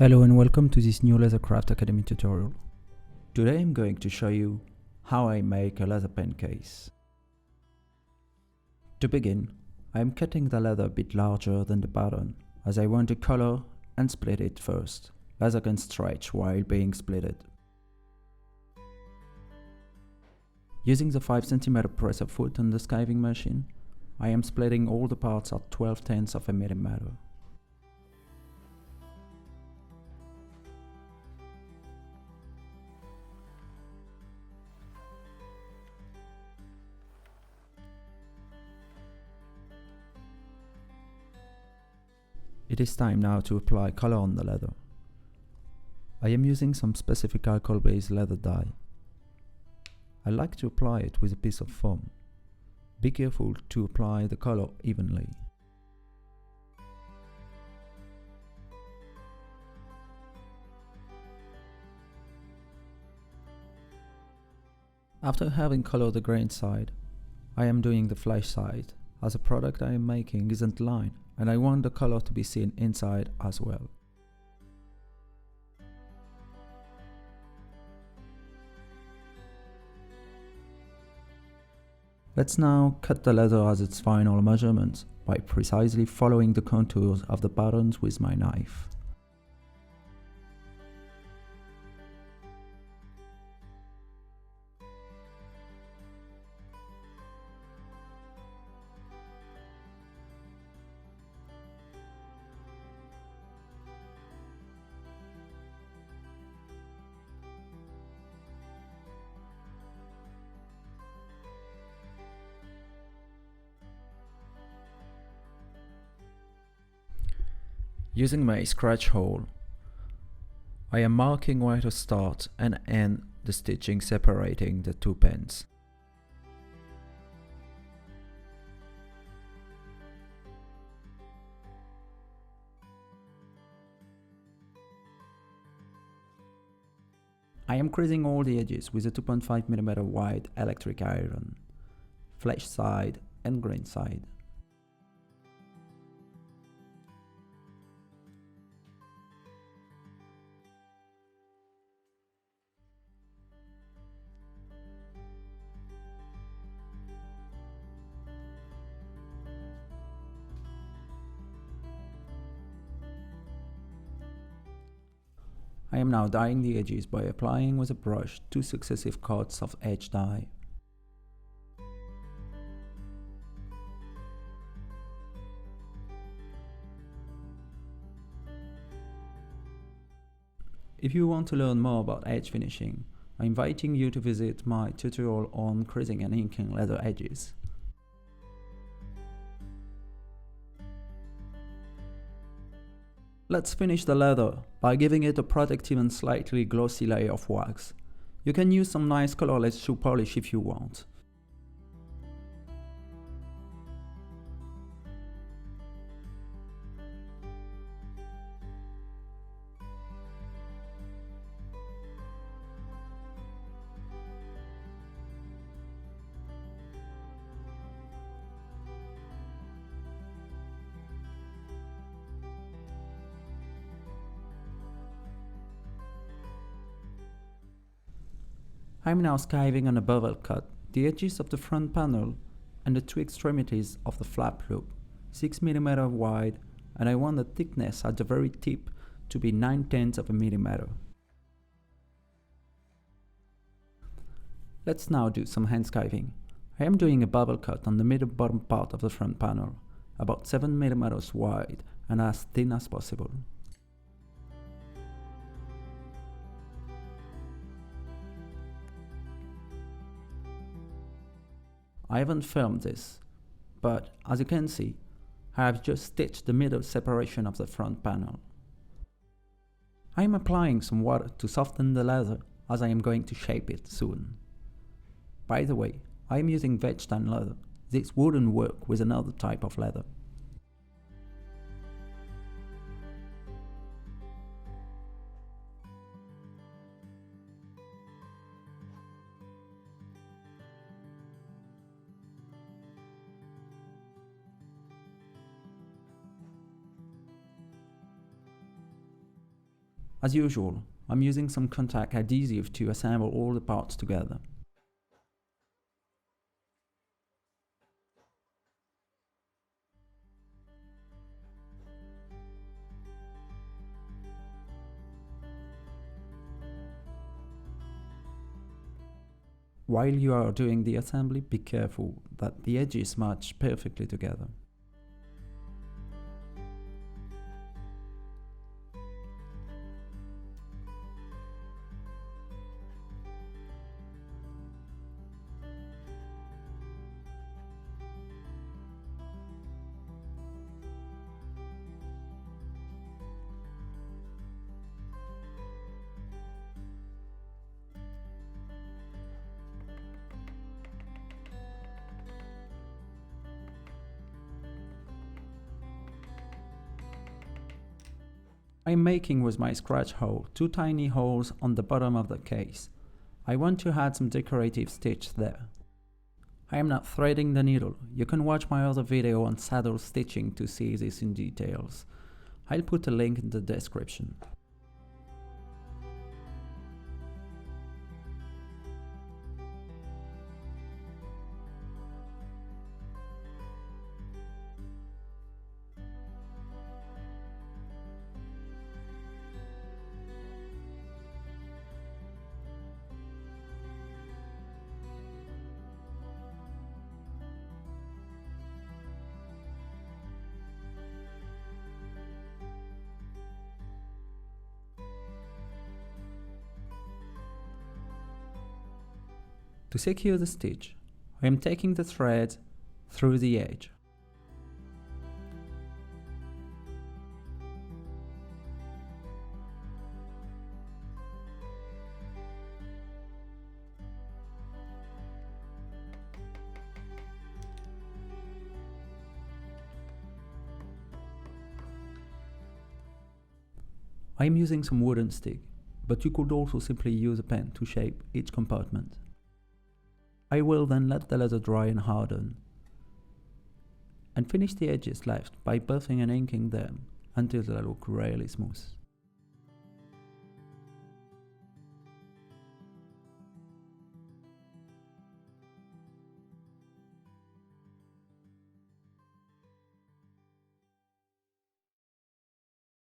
Hello and welcome to this new Leathercraft Academy tutorial. Today I'm going to show you how I make a leather pen case. To begin, I am cutting the leather a bit larger than the pattern, as I want to color and split it first. Leather can stretch while being splitted. Using the 5 cm presser foot on the skiving machine, I am splitting all the parts at 12/10 of a millimeter. It is time now to apply color on the leather. I am using some specific alcohol-based leather dye. I like to apply it with a piece of foam. Be careful to apply the color evenly. After having colored the grain side, I am doing the flesh side, as the product I am making isn't lined and I want the color to be seen inside as well. Let's now cut the leather as its final measurements by precisely following the contours of the patterns with my knife. Using my scratch hole, I am marking where to start and end the stitching separating the two pens. I am creasing all the edges with a 2.5 mm wide electric iron, flesh side and grain side. I am now dyeing the edges by applying with a brush 2 successive coats of edge dye. If you want to learn more about edge finishing, I'm inviting you to visit my tutorial on creasing and inking leather edges. Let's finish the leather by giving it a protective and slightly glossy layer of wax. You can use some nice colorless shoe polish if you want. I'm now skiving on a bevel cut the edges of the front panel and the two extremities of the flap loop, 6 mm wide, and I want the thickness at the very tip to be 9/10 of a millimeter. Let's now do some hand skiving. I am doing a bevel cut on the middle bottom part of the front panel, about 7 mm wide and as thin as possible. I haven't filmed this, but as you can see, I have just stitched the middle separation of the front panel. I am applying some water to soften the leather as I am going to shape it soon. By the way, I am using veg tan leather. This wouldn't work with another type of leather. As usual, I'm using some contact adhesive to assemble all the parts together. While you are doing the assembly, be careful that the edges match perfectly together. I'm making with my scratch hole 2 tiny holes on the bottom of the case. I want to add some decorative stitch there. I am not threading the needle. You can watch my other video on saddle stitching to see this in details. I'll put a link in the description. To secure the stitch, I am taking the thread through the edge. I am using some wooden stick, but you could also simply use a pen to shape each compartment. I will then let the leather dry and harden, and finish the edges left by buffing and inking them until they look really smooth.